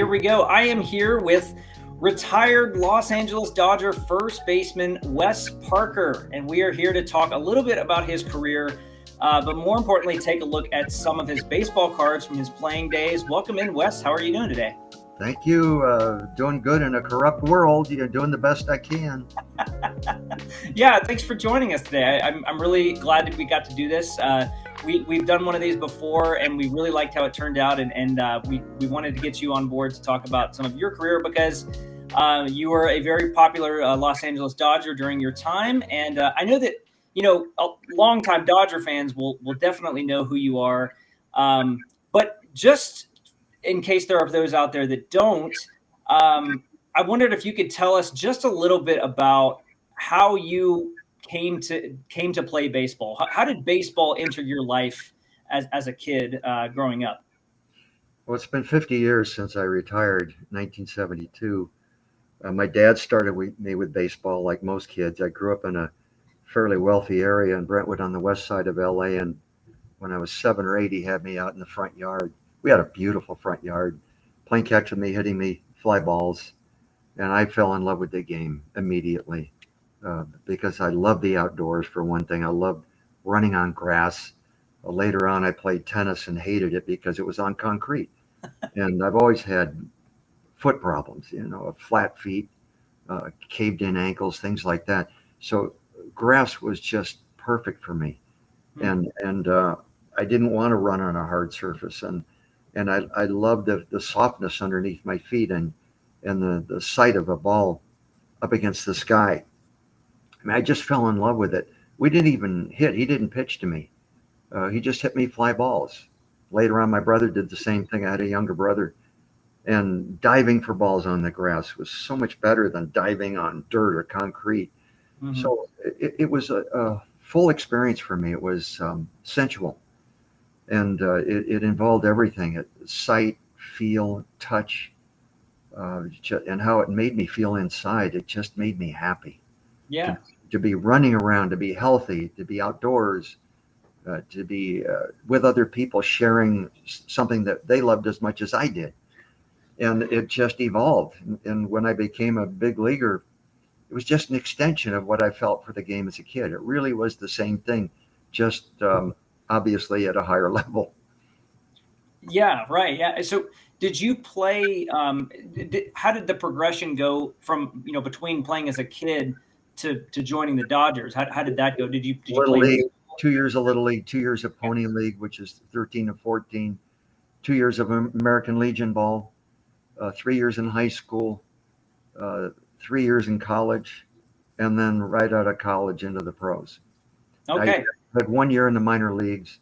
here we go. I am here with retired Los Angeles Dodger first baseman Wes Parker, and we are here to talk a little bit about his career, but more importantly, take a look at some of his baseball cards from his playing days. Welcome in, Wes. How are you doing today? Thank you. Doing good in a corrupt world. You're doing the best I can. Yeah, thanks for joining us today. I'm really glad that we got to do this. We've done one of these before, and we really liked how it turned out, and we wanted to get you on board to talk about some of your career because you were a very popular Los Angeles Dodger during your time, and I know that longtime Dodger fans will definitely know who you are, but just in case there are those out there that don't, I wondered if you could tell us just a little bit about how you came to play baseball. How did baseball enter your life as a kid growing up? Well, it's been 50 years since I retired, 1972. My dad started me with baseball like most kids. I grew up in a fairly wealthy area in Brentwood on the west side of LA, and when I was 7 or 8, he had me out in the front yard. We had a beautiful front yard, playing catch with me, hitting me fly balls, and I fell in love with the game immediately because I loved the outdoors, for one thing. I loved running on grass. Later on, I played tennis and hated it because it was on concrete. And I've always had foot problems, flat feet, caved in ankles, things like that. So grass was just perfect for me. And I didn't want to run on a hard surface. And I loved the softness underneath my feet and the sight of a ball up against the sky. I mean, I just fell in love with it. We didn't even hit. He didn't pitch to me. He just hit me fly balls. Later on, my brother did the same thing. I had a younger brother. And diving for balls on the grass was so much better than diving on dirt or concrete. Mm-hmm. So it was a full experience for me. It was sensual. And it involved everything: sight, feel, touch, and how it made me feel inside. It just made me happy. Yeah. To be running around, to be healthy, to be outdoors, to be with other people, sharing something that they loved as much as I did. And it just evolved. And when I became a big leaguer, it was just an extension of what I felt for the game as a kid. It really was the same thing, just obviously at a higher level. Yeah, right. Yeah. So did you play, how did the progression go from, between playing as a kid to joining the Dodgers? How did that go? Did you Little play League, 2 years of Little League, 2 years of Pony League, which is 13 to 14, 2 years of American Legion ball, 3 years in high school, 3 years in college, and then right out of college into the pros. Okay. I had 1 year in the minor leagues.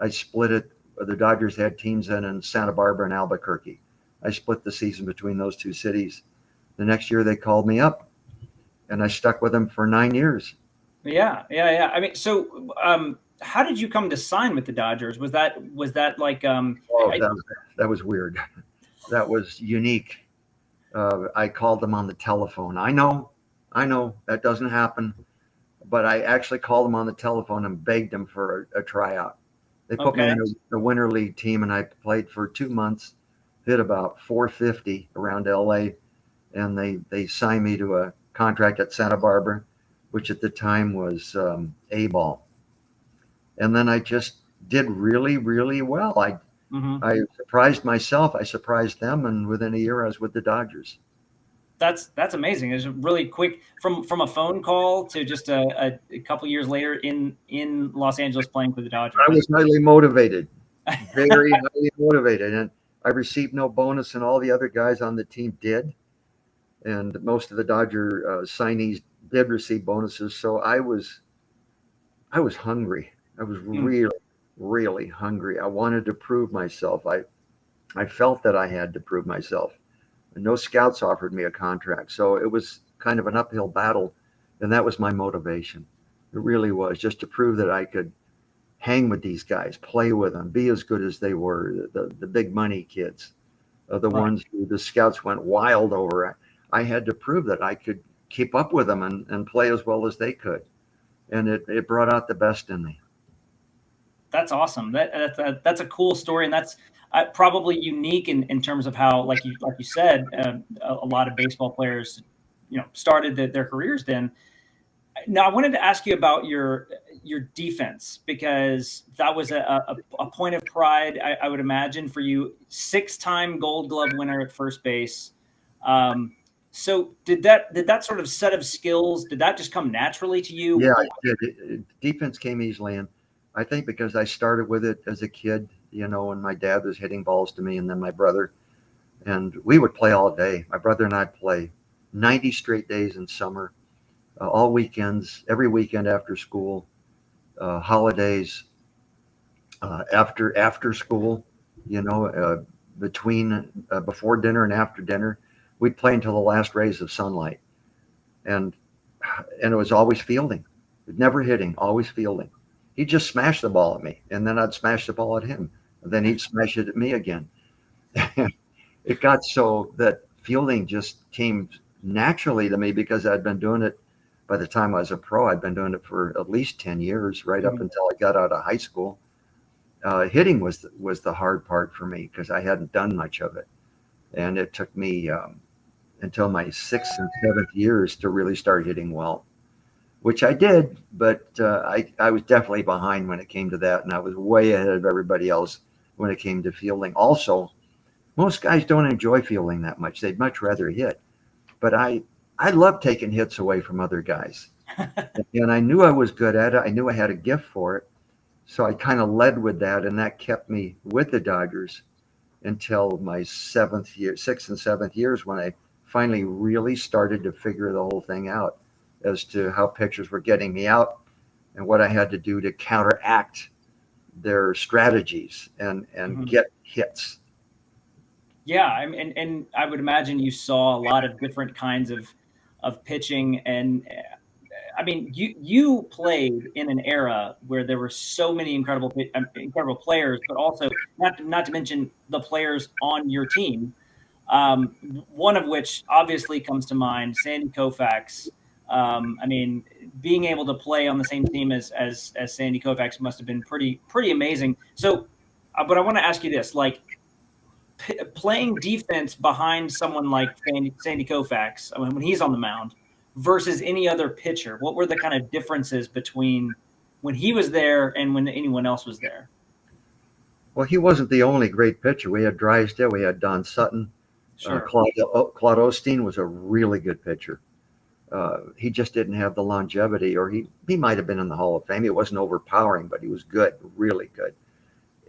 I split it. The Dodgers had teams in Santa Barbara and Albuquerque. I split the season between those two cities. The next year they called me up, and I stuck with them for 9 years. Yeah. I mean, so how did you come to sign with the Dodgers? Was that like? That was weird. That was unique. I called them on the telephone. I know that doesn't happen, but I actually called them on the telephone and begged them for a tryout. They put me in the Winter League team, and I played for 2 months, hit about 450 around LA, and they signed me to a contract at Santa Barbara, which at the time was A-ball. And then I just did really, really well. I surprised myself. I surprised them, and within a year, I was with the Dodgers. That's amazing. It's really quick from a phone call to just a couple years later in Los Angeles playing for the Dodgers. I was highly motivated, very highly motivated, and I received no bonus, and all the other guys on the team did, and most of the Dodger signees did receive bonuses. So I was hungry. I was really, really hungry. I wanted to prove myself. I felt that I had to prove myself. And no scouts offered me a contract. So it was kind of an uphill battle. And that was my motivation. It really was, just to prove that I could hang with these guys, play with them, be as good as they were, the big money kids, the ones who the scouts went wild over. I had to prove that I could keep up with them and play as well as they could. And it brought out the best in me. That's awesome. That's a cool story. And that's, probably unique in terms of how, like you said, a lot of baseball players, started their careers then. Now, I wanted to ask you about your defense, because that was a point of pride, I would imagine, for you. 6-time Gold Glove winner at first base. So did that sort of set of skills, did that just come naturally to you? Yeah, I did. Defense came easily, and I think because I started with it as a kid, and my dad was hitting balls to me, and then my brother, and we would play all day. My brother and I'd play 90 straight days in summer, all weekends, every weekend after school, holidays, after school, between before dinner and after dinner, we'd play until the last rays of sunlight, and it was always fielding, never hitting, always fielding. He'd just smash the ball at me, and then I'd smash the ball at him, and then he'd smash it at me again. It got so that fielding just came naturally to me because I'd been doing it. By the time I was a pro, I'd been doing it for at least 10 years, right up until I got out of high school. Hitting was the hard part for me because I hadn't done much of it. And it took me until my 6th and 7th years to really start hitting well, which I did, but I was definitely behind when it came to that, and I was way ahead of everybody else when it came to fielding. Also, most guys don't enjoy fielding that much. They'd much rather hit. But I love taking hits away from other guys. And I knew I was good at it. I knew I had a gift for it. So I kind of led with that, and that kept me with the Dodgers until my 6th and 7th years, when I finally really started to figure the whole thing out as to how pitchers were getting me out and what I had to do to counteract their strategies and get hits. Yeah, and I would imagine you saw a lot of different kinds of pitching, and I mean, you played in an era where there were so many incredible players, but also not to mention the players on your team. One of which obviously comes to mind, Sandy Koufax. I mean, being able to play on the same team as Sandy Koufax must have been pretty amazing. So, but I want to ask you this: like, playing defense behind someone like Sandy Koufax, I mean, when he's on the mound, versus any other pitcher, what were the kind of differences between when he was there and when anyone else was there? Well, he wasn't the only great pitcher. We had Drysdale, we had Don Sutton. Sure. Claude Osteen was a really good pitcher. He just didn't have the longevity, or he might have been in the Hall of Fame. It wasn't overpowering, but he was good, really good.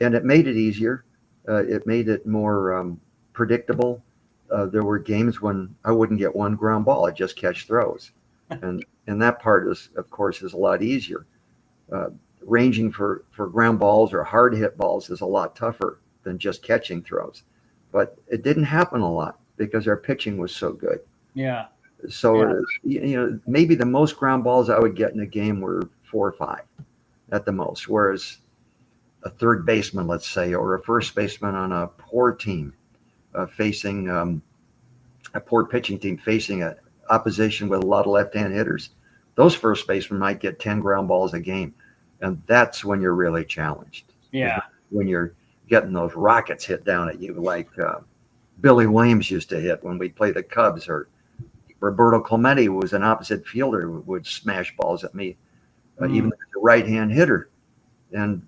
And it made it easier. It made it more predictable. There were games when I wouldn't get one ground ball. I'd just catch throws. And that part is a lot easier. Ranging for ground balls or hard hit balls is a lot tougher than just catching throws. But it didn't happen a lot because our pitching was so good. Yeah. So, maybe the most ground balls I would get in a game were 4 or 5 at the most, whereas a third baseman, let's say, or a first baseman on a poor team facing a poor pitching team facing an opposition with a lot of left-hand hitters, those first basemen might get 10 ground balls a game. And that's when you're really challenged. Yeah. When you're getting those rockets hit down at you, like Billy Williams used to hit when we played the Cubs, or Roberto Clemente, who was an opposite fielder, would smash balls at me, even as a right-hand hitter. And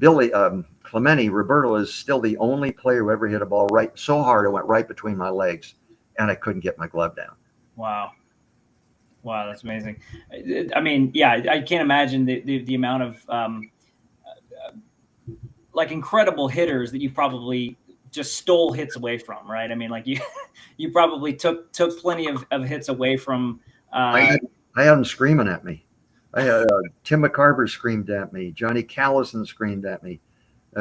Roberto is still the only player who ever hit a ball right so hard it went right between my legs, and I couldn't get my glove down. Wow, that's amazing. I mean, yeah, I can't imagine the amount of like incredible hitters that you probably just stole hits away from, right? I mean, like you probably took plenty of hits away from. I had them screaming at me. I had Tim McCarver screamed at me. Johnny Callison screamed at me.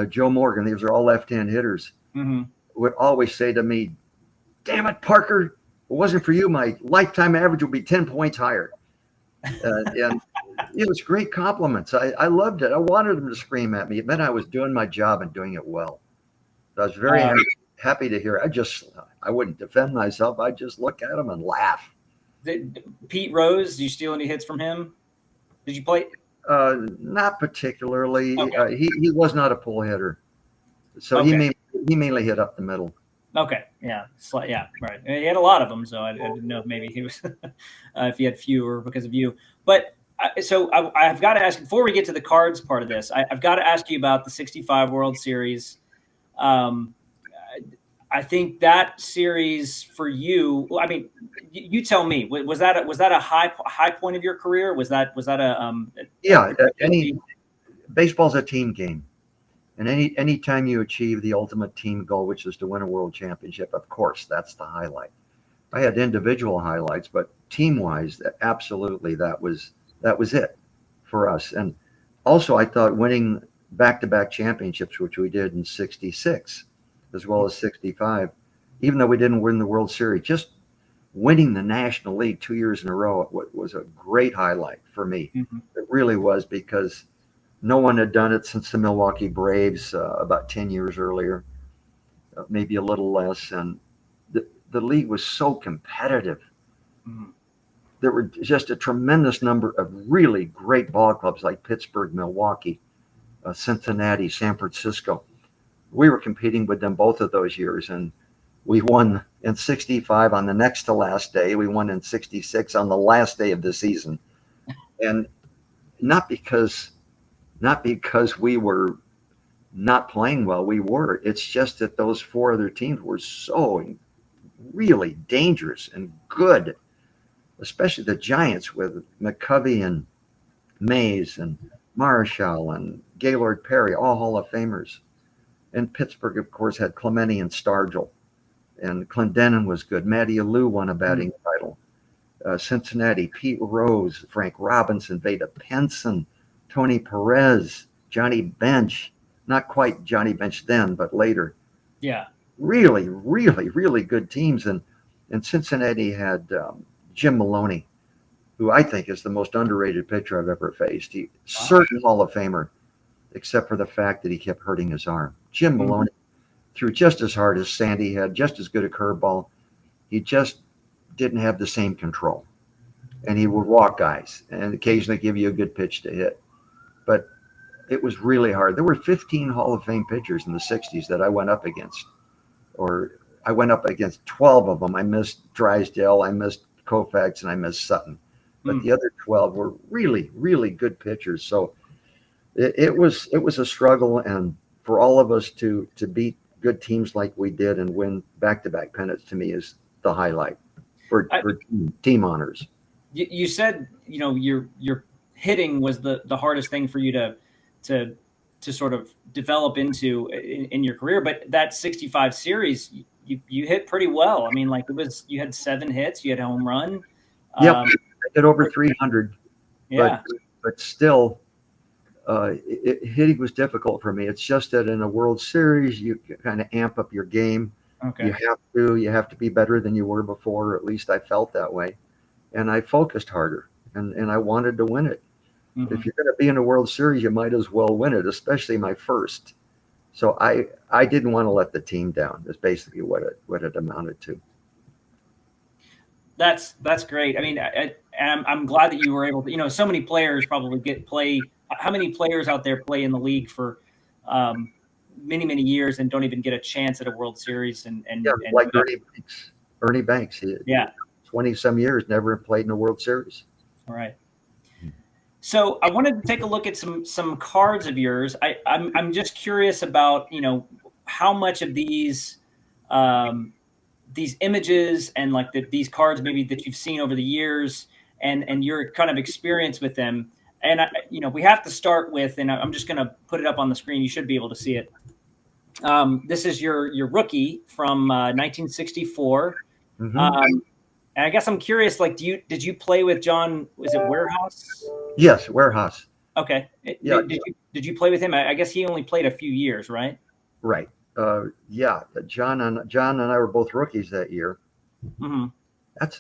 Joe Morgan. These are all left-hand hitters. Mm-hmm. Would always say to me, "Damn it, Parker! If it wasn't for you, my lifetime average would be 10 points higher." And it was great compliments. I loved it. I wanted them to scream at me. It meant I was doing my job and doing it well. So I was very happy to hear it. I wouldn't defend myself. I'd just look at them and laugh. Pete Rose, did you steal any hits from him? Did you play? Not particularly. Okay. He was not a pull hitter. So okay. He made me he mainly hit up the middle. Okay, yeah, yeah, right. He had a lot of them, so I didn't know if maybe he was if he had fewer because of you. But I've got to ask before we get to the cards part of this. I've got to ask you about the '65 World Series. Um, I think that series for you. I mean, you tell me. Was that a high point of your career? Was that Yeah, baseball's a team game. And any time you achieve the ultimate team goal, which is to win a world championship, of course, that's the highlight. I had individual highlights, but team-wise, absolutely, that was it for us. And also, I thought winning back-to-back championships, which we did in '66 as well as '65, even though we didn't win the World Series, just winning the National League 2 years in a row was a great highlight for me. Mm-hmm. It really was, because no one had done it since the Milwaukee Braves about 10 years earlier, maybe a little less. And the league was so competitive. Mm-hmm. There were just a tremendous number of really great ball clubs like Pittsburgh, Milwaukee, Cincinnati, San Francisco. We were competing with them both of those years, and we won in '65 on the next to last day. We won in '66 on the last day of the season. And not because we were not playing well, we were. It's just that those four other teams were so really dangerous and good, especially the Giants with McCovey and Mays and Marshall and Gaylord Perry, all Hall of Famers. And Pittsburgh, of course, had Clemente and Stargell. And Clendenin was good. Matty Alou won a batting title. Cincinnati, Pete Rose, Frank Robinson, Veda Penson, Tony Perez, Johnny Bench. Not quite Johnny Bench then, but later. Yeah. Really, really, really good teams. And Cincinnati had Jim Maloney, who I think is the most underrated pitcher I've ever faced. Certain Hall of Famer, except for the fact that he kept hurting his arm. Jim Maloney threw just as hard as Sandy had, just as good a curveball. He just didn't have the same control. And he would walk guys and occasionally give you a good pitch to hit. But it was really hard. There were 15 Hall of Fame pitchers in the '60s that I went up against. Or I went up against 12 of them. I missed Drysdale, I missed Koufax, and I missed Sutton. But the other 12 were really, really good pitchers. So it was a struggle. And for all of us to beat good teams like we did and win back-to-back pennants, to me, is the highlight for team honors. You said, your hitting was the hardest thing for you to sort of develop into in your career, but that '65 series, you hit pretty well. I mean, like you had 7 hits, you had a home run. Yep, I did over 300. Yeah, but still, hitting was difficult for me. It's just that in a World Series, you kind of amp up your game. okay. You have to be better than you were before. Or at least I felt that way, and I focused harder, and I wanted to win it. Mm-hmm. If you're going to be in a World Series, you might as well win it, especially my first. So I didn't want to let the team down. That's basically what it amounted to. That's great. I mean, I'm glad that you were able to. So many players probably play. How many players out there play in the league for many years and don't even get a chance at a World Series? And like Ernie Banks. He 20-some years never played in a World Series. All right. So I wanted to take a look at some cards of yours. I'm just curious about how much of these images and like these cards maybe that you've seen over the years and your kind of experience with them. And we have to start with, and I'm just going to put it up on the screen. You should be able to see it. This is your rookie from 1964. Mm-hmm. And I guess I'm curious, like, did you play with John? Was it Warehouse? Yes, Warehouse. Okay. Yeah. Did you play with him? I guess he only played a few years, right? Right. Yeah. John and I were both rookies that year. Mm-hmm.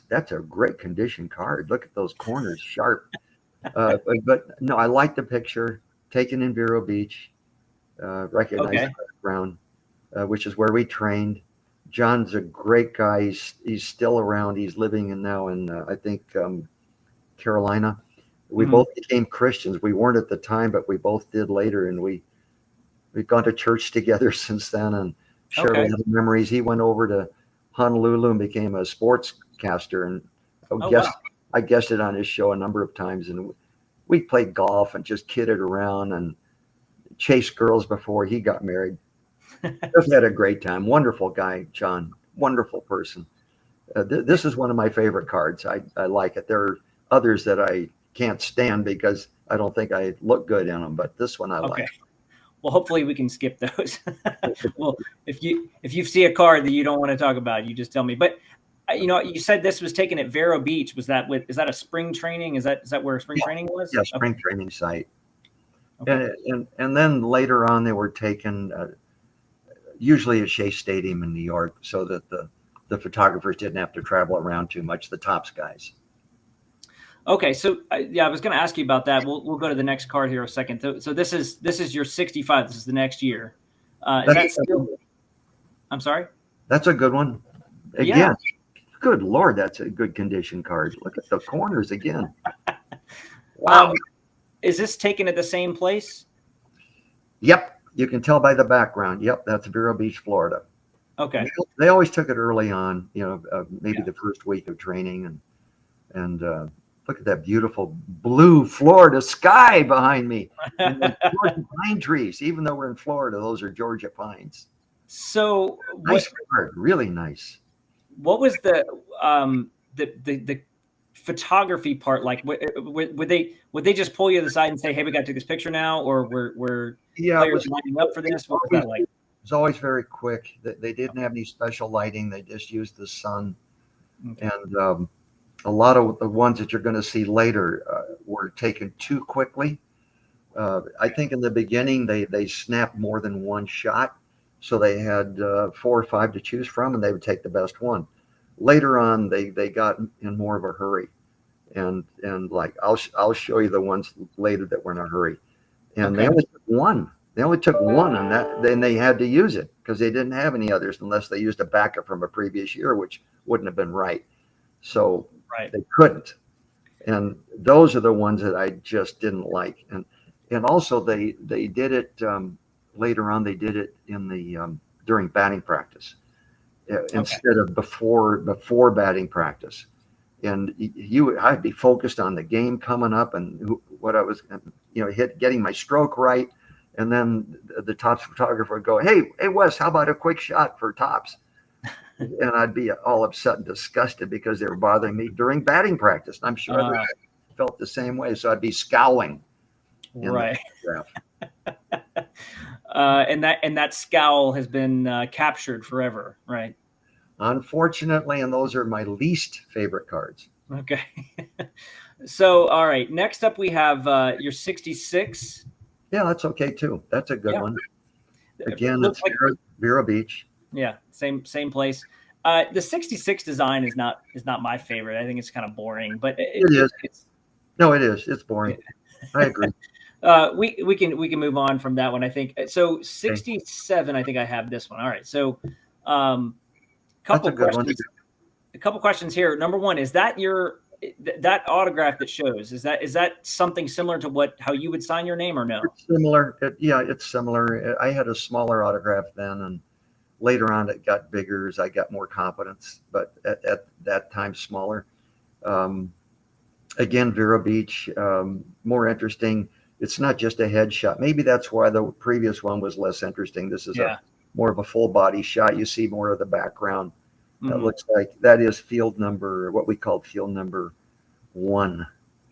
That's a great condition card. Look at those corners, sharp. But no, I like the picture taken in Vero Beach. Recognized the background, which is where we trained. John's a great guy. He's still around. He's living now in I think Carolina. We both became Christians. We weren't at the time, but we both did later, and we've gone to church together since then. And shared a lot of memories. He went over to Honolulu and became a sportscaster, and I guested on his show a number of times, and we played golf and just kidded around and chased girls before he got married. Just had a great time. Wonderful guy, John. Wonderful person. This is one of my favorite cards. I like it. There are others that I can't stand because I don't think I look good in them, but this one I like. Well, hopefully we can skip those. Well, if you see a card that you don't want to talk about, you just tell me. But you said this was taken at Vero Beach. Is that a spring training? Is that where spring training was? Yeah, spring training site. Okay. And then later on they were taken usually at Shea Stadium in New York, so that the photographers didn't have to travel around too much. The Topps guys. Okay, so I was going to ask you about that. We'll go to the next card here in a second. So this is your 65. This is the next year. Is that still? I'm sorry. That's a good one. Again, yeah. Good Lord, that's a good condition card. Look at the corners again. Wow. Is this taken at the same place? Yep, you can tell by the background. Yep, that's Vero Beach, Florida. Okay. They always took it early on. Maybe the first week of training, and look at that beautiful blue Florida sky behind me. And the Georgia pine trees. Even though we're in Florida, those are Georgia pines. So nice card, really nice. What was the photography part like? Would they just pull you to the side and say, "Hey, we got to take this picture now," or were players lining up for this? What was that like? It was always very quick. They didn't have any special lighting. They just used the sun, and a lot of the ones that you're going to see later were taken too quickly. I think in the beginning they snapped more than one shot, so they had 4 or 5 to choose from, and they would take the best one. Later on, they got in more of a hurry, and like I'll show you the ones later that were in a hurry, and they only took one. They only took one, and then they had to use it because they didn't have any others unless they used a backup from a previous year, which wouldn't have been right. So they couldn't, and those are the ones that I just didn't like. And also they did it later on. They did it in the during batting practice instead of before batting practice. And I'd be focused on the game coming up and what I was getting my stroke right. And then the Topps photographer would go, hey Wes, how about a quick shot for Topps? And I'd be all upset and disgusted because they were bothering me during batting practice. And I'm sure others felt the same way. So I'd be scowling. Right. And that scowl has been captured forever, right? Unfortunately, and those are my least favorite cards. Okay. So, all right. Next up, we have your 66. Yeah, that's okay too. That's a good one. Again, it's like Vero Beach. Yeah, same place. The 66 design is not my favorite. I think it's kind of boring, but it is. It is. It's boring. I agree. We can move on from that one. I think so. 67. I think I have this one. All right. So, couple questions here. Number one, is that that autograph that shows? Is that something similar to how you would sign your name or no? It's similar. It's similar. I had a smaller autograph then, and later on it got bigger as I got more confidence. But at that time, smaller. Again, Vero Beach, more interesting. It's not just a headshot. Maybe that's why the previous one was less interesting. This is more of a full body shot. You see more of the background. That looks like that is what we call field number 1.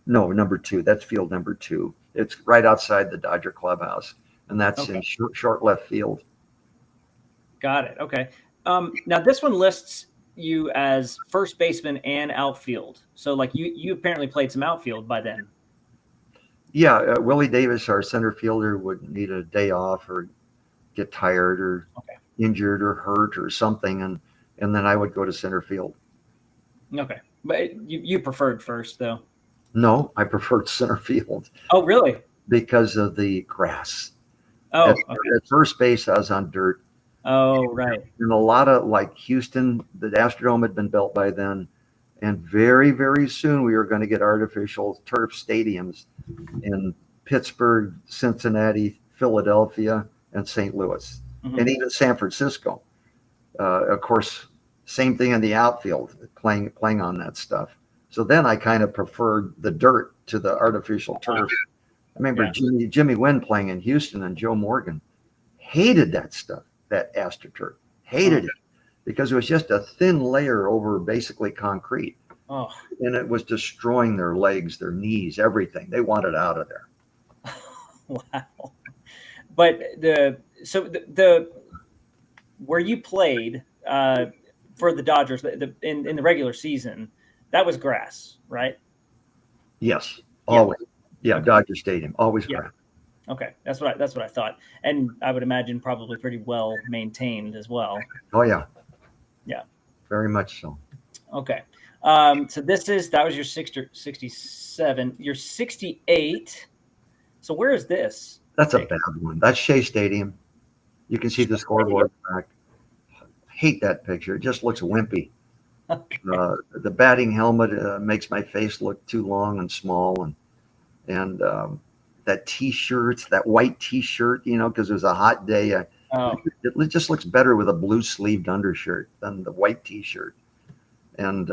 No, number 2. That's field number 2. It's right outside the Dodger clubhouse, and that's in short left field. Got it. Okay. Now this one lists you as first baseman and outfield. So like you apparently played some outfield by then. Yeah, Willie Davis, our center fielder, would need a day off or get tired or injured or hurt or something, and then I would go to center field. Okay, but you preferred first though. No, I preferred center field. Oh, really? Because of the grass. Oh, at first base, I was on dirt. Oh, right. And a lot of like Houston, the Astrodome had been built by then. And very, very soon we were going to get artificial turf stadiums in Pittsburgh, Cincinnati, Philadelphia, and St. Louis, and even San Francisco. Of course, same thing in the outfield, playing on that stuff. So then I kind of preferred the dirt to the artificial turf. I remember Jimmy Wynn playing in Houston, and Joe Morgan hated that stuff, that AstroTurf. Hated it because it was just a thin layer over basically concrete. Oh. And it was destroying their legs, their knees, everything. They wanted out of there. Wow. But the where you played for the Dodgers in the regular season, that was grass, right? Yes, always. Yeah, okay. Dodger Stadium, always grass. Okay, that's what I thought, and I would imagine probably pretty well maintained as well. Oh yeah, yeah, very much so. Okay, so that was your 67, your 68. So where is this? That's a bad one. That's Shea Stadium. You can see the scoreboard back. Hate that picture. It just looks wimpy. Okay. The batting helmet makes my face look too long and small, and that T-shirt, that white T-shirt, because it was a hot day. It just looks better with a blue sleeved undershirt than the white T-shirt. And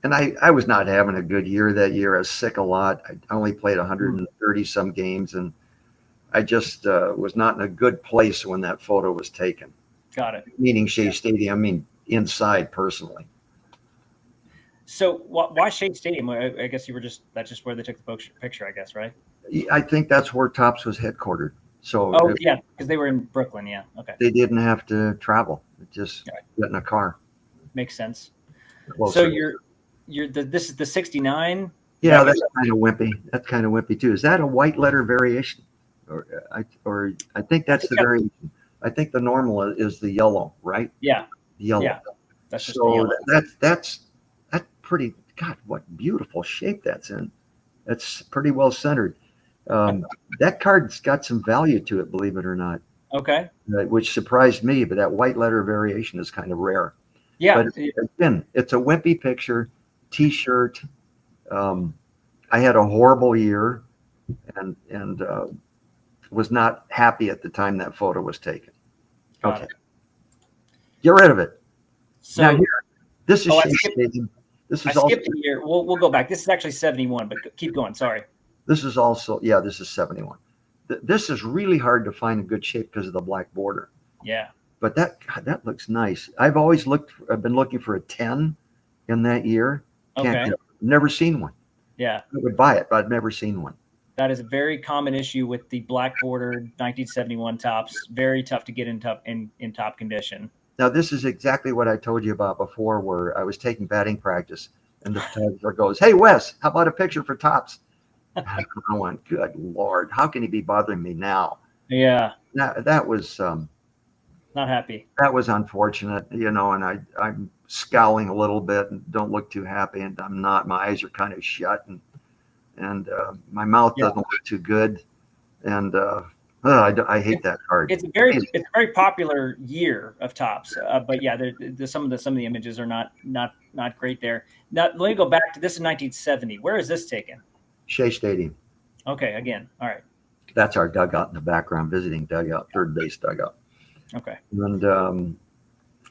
I was not having a good year that year. I was sick a lot. I only played 130 some games, and I just was not in a good place when that photo was taken. Got it. Meaning Shea Stadium. I mean, inside personally. So why Shea Stadium? I guess that's just where they took the picture, I guess, right? I think that's where Topps was headquartered. So because they were in Brooklyn. Yeah. Okay. They didn't have to travel. Just get in a car. Makes sense. Closer. So this is the 69. Yeah, that's kind of wimpy. That's kind of wimpy too. Is that a white letter variation? Or I think that's the variation. I think the normal is the yellow, right? Yeah. Yellow. Yeah. That's just the yellow. That's pretty. God, what beautiful shape that's in. That's pretty well centered. That card's got some value to it, believe it or not. Okay. Which surprised me, but that white letter variation is kind of rare. Yeah. But again, it's a wimpy picture, T-shirt. I had a horrible year, and was not happy at the time that photo was taken. Got it. Get rid of it. So now here, this is Shea Stadium. This is I skipped a year. We'll go back. This is actually 71, but keep going. Sorry. This is also this is 71. This is really hard to find in good shape because of the black border. Yeah. But that looks nice. I've been looking for a 10 in that year. Okay. Never seen one. Yeah. I would buy it, but I've never seen one. That is a very common issue with the black bordered 1971 Topps. Very tough to get in top condition. Now, this is exactly what I told you about before, where I was taking batting practice, and the photographer goes, "Hey, Wes, how about a picture for Topps?" I went, "Good Lord, how can he be bothering me now?" Yeah. That was not happy. That was unfortunate, and I'm scowling a little bit and don't look too happy, and I'm not. My eyes are kind of shut, and my mouth doesn't look too good, and I hate that card. It's a very popular year of Topps, but yeah, some of the images are not great there. Now let me go back to this in 1970. Where is this taken? Shea Stadium. Okay, again, all right. That's our dugout in the background, visiting dugout, third base dugout. Okay. And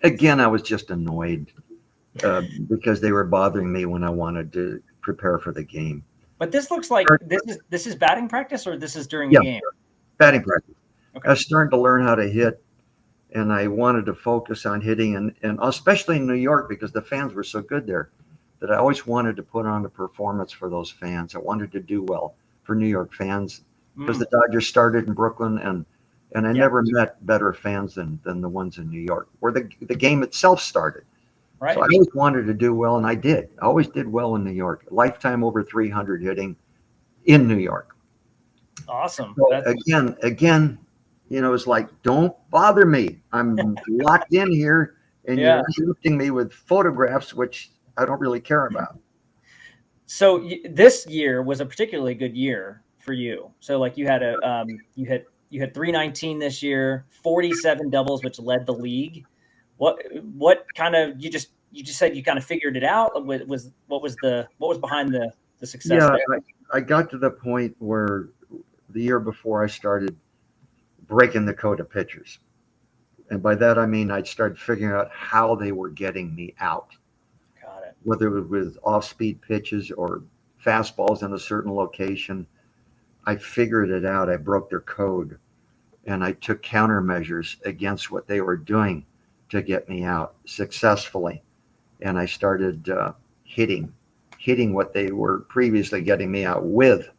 again, I was just annoyed because they were bothering me when I wanted to prepare for the game. But this looks like this is batting practice, or this is during the game? Batting practice. Okay. I was starting to learn how to hit, and I wanted to focus on hitting, and especially in New York because the fans were so good there that I always wanted to put on a performance for those fans. I wanted to do well for New York fans because the Dodgers started in Brooklyn, and I never met better fans than the ones in New York, where the game itself started. Right. So I always wanted to do well, and I did. I always did well in New York. Lifetime over 300 hitting in New York. Awesome. So again, it's like, don't bother me. I'm locked in here, and you're interrupting me with photographs, which I don't really care about. So this year was a particularly good year for you. So like you had you had 319 this year, 47 doubles, which led the league. What kind of you just said you kind of figured it out? What was behind the success? Yeah, there? I got to the point where the year before I started breaking the code of pitchers. And by that, I mean, I'd started figuring out how they were getting me out, Got it. whether it was with off-speed pitches or fastballs in a certain location. I figured it out. I broke their code, and I took countermeasures against what they were doing to get me out successfully. And I started hitting what they were previously getting me out with,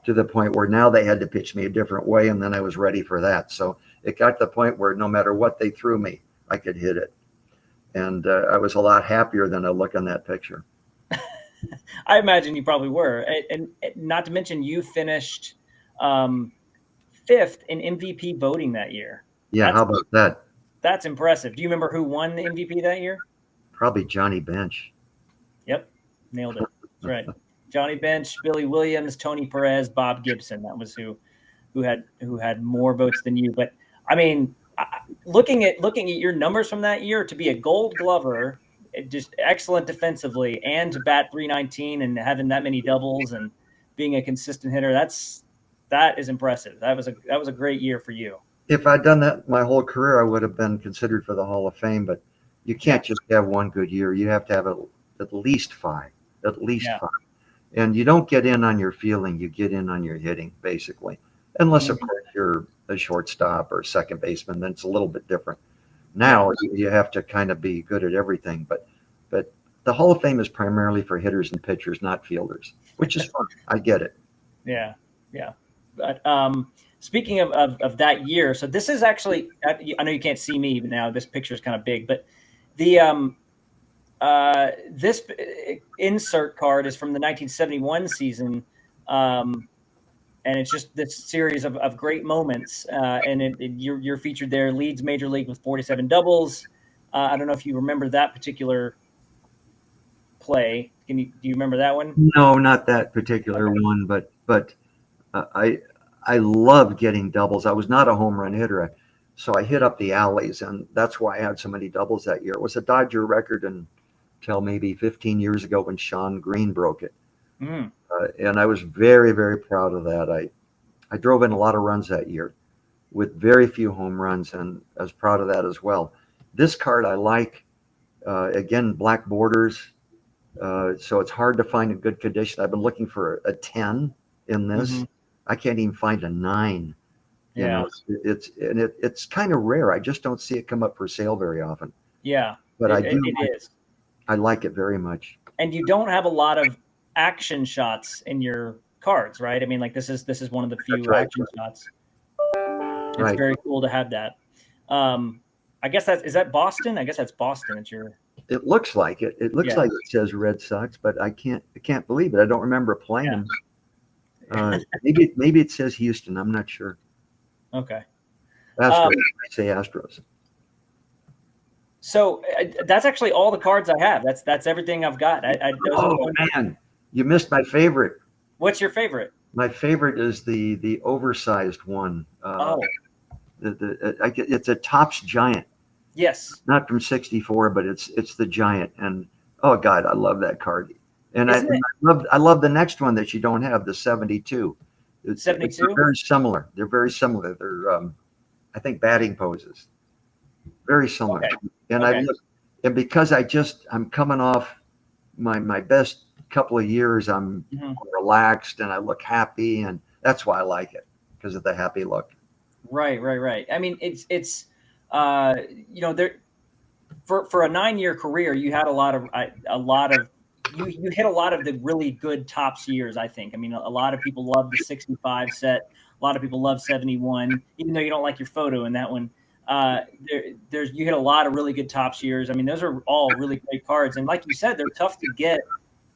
to the point where now they had to pitch me a different way, and then I was ready for that. So it got to the point where no matter what they threw me, I could hit it. And I was a lot happier than I look on that picture. I imagine you probably were. And not to mention, you finished fifth in MVP voting that year. Yeah, how about that? That's impressive. Do you remember who won the MVP that year? Probably Johnny Bench. Yep, nailed it. That's right. Johnny Bench, Billy Williams, Tony Perez, Bob Gibson. That was who had more votes than you. But I mean, looking at your numbers from that year, to be a Gold Glover, just excellent defensively, and to bat .319 and having that many doubles and being a consistent hitter, that is impressive. That was a great year for you. If I'd done that my whole career, I would have been considered for the Hall of Fame. But you can't just have one good year. You have to have at least five. At least five. And you don't get in on your feeling, you get in on your hitting, basically. Unless, of course, you're a shortstop or second baseman, then it's a little bit different. Now you have to kind of be good at everything. But the Hall of Fame is primarily for hitters and pitchers, not fielders, which is fun. I get it. Yeah. But speaking of that year, so this is actually, I know you can't see me now, this picture is kind of big, but the this insert card is from the 1971 season, and it's just this series of great moments, and you're featured there. Leads Major League with 47 doubles. I don't know if you remember that particular play. Do you remember that one? No, not that particular one, but I love getting doubles. I was not a home run hitter, so I hit up the alleys, and that's why I had so many doubles that year. It was a Dodger record until maybe 15 years ago when Sean Green broke it. And I was very, very proud of that. I drove in a lot of runs that year with very few home runs, and I was proud of that as well. This card I like. Again, black borders, so it's hard to find a good condition. I've been looking for a 10 in this. I can't even find a 9. You know, it's kind of rare. I just don't see it come up for sale very often. Yeah, but it is. I like it very much. And you don't have a lot of action shots in your cards, right? I mean, like this is one of the few action shots. It's very cool to have that. I guess is that Boston? I guess that's Boston. It looks like it. It looks like it says Red Sox, but I can't believe it. I don't remember playing them. Maybe it says Houston. I'm not sure. Okay. Astros. I say Astros. So that's actually all the cards I have. That's everything I've got. Man, you missed my favorite. What's your favorite? My favorite is the oversized one. It's a Topps Giant. Yes. Not from '64, but it's the Giant. And oh God, I love that card. And I love the next one that you don't have, the 72. 72? They're very similar. They're I think batting poses. Very similar. Okay. And because I'm coming off my best couple of years, I'm relaxed and I look happy, and that's why I like it, because of the happy look. Right. I mean, it's there for a 9-year career, you had a lot of you hit a lot of the really good Topps years, I think. I mean, a lot of people love the 65 set. A lot of people love 71, even though you don't like your photo in that one. You hit a lot of really good Topps years. I mean, those are all really great cards. And like you said, they're tough to get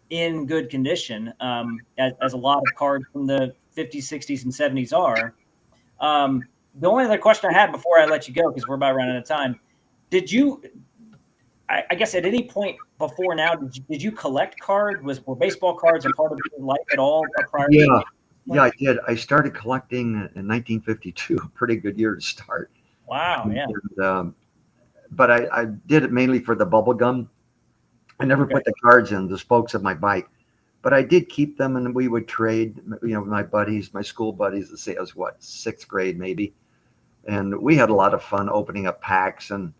in good condition, as a lot of cards from the 50s, 60s, and 70s are. The only other question I had before I let you go, because we're about running out of time, did you – I guess at any point before now, did you collect cards? Were baseball cards a part of your life at all prior to that? Yeah, I did. I started collecting in 1952. A pretty good year to start. Wow, yeah. And, but I did it mainly for the bubble gum. I never put the cards in the spokes of my bike, but I did keep them, and we would trade. My buddies, my school buddies. Let's say I was 6th grade maybe, And we had a lot of fun opening up packs and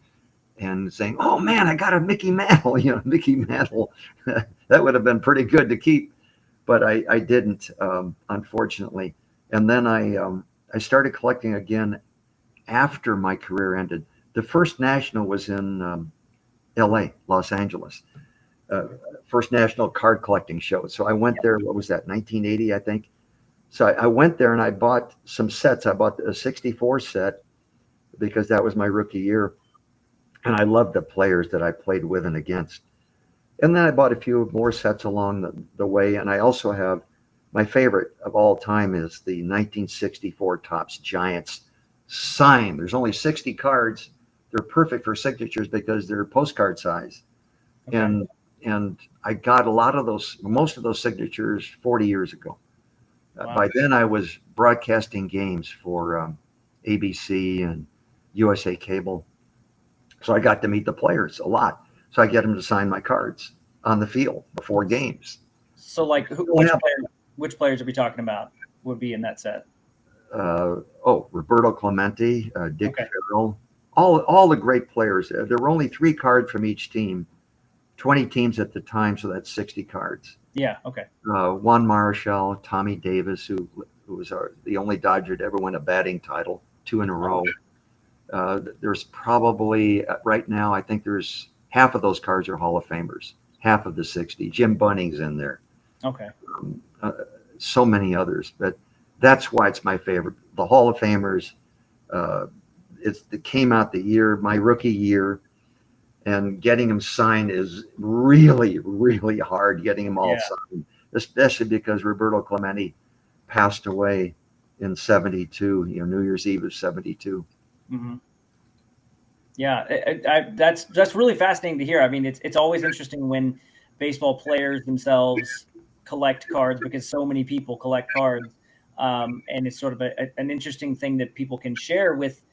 saying, "Oh man, I got a Mickey Mantle!" Mickey Mantle. That would have been pretty good to keep, but I didn't, unfortunately. And then I started collecting again after my career ended. The first national was in L.A., Los Angeles. First national card collecting show. So I went there. What was that? 1980, I think. So I went there and I bought some sets. I bought a 64 set because that was my rookie year. And I loved the players that I played with and against. And then I bought a few more sets along the way. And I also have my favorite of all time is the 1964 Topps Giants signed. There's only 60 cards. They're perfect for signatures because they're postcard size. Okay. And I got most of those signatures 40 years ago. Wow. By then I was broadcasting games for ABC and USA Cable. So I got to meet the players a lot. So I get them to sign my cards on the field before games. So like which players are we talking about would be in that set? Roberto Clemente, Dick Farrell, all the great players. There were only 3 cards from each team, 20 teams at the time, so that's 60 cards. Yeah, okay. Juan Marichal, Tommy Davis, who was the only Dodger to ever win a batting title, 2 in a row. There's probably, right now, I think there's half of those cards are Hall of Famers, half of the 60. Jim Bunning's in there. Okay. So many others, but that's why it's my favorite. The Hall of Famers, it came out my rookie year, and getting them signed is really, really hard, getting them all signed, especially because Roberto Clemente passed away in 72, New Year's Eve of 72. Mm-hmm. Yeah, that's really fascinating to hear. I mean, it's always interesting when baseball players themselves collect cards because so many people collect cards, and it's sort of an interesting thing that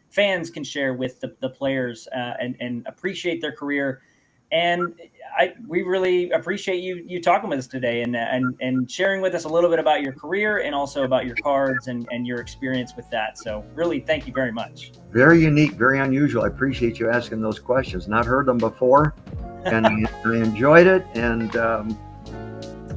fans can share with the players and appreciate their career. And we really appreciate you talking with us today and sharing with us a little bit about your career and also about your cards and your experience with that. So really, thank you very much. Very unique, very unusual. I appreciate you asking those questions. Not heard them before, and I enjoyed it. And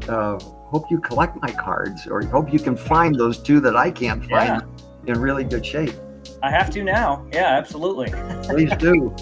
hope you collect my cards, or hope you can find those 2 that I can't find in really good shape. I have to now. Yeah, absolutely. Please do.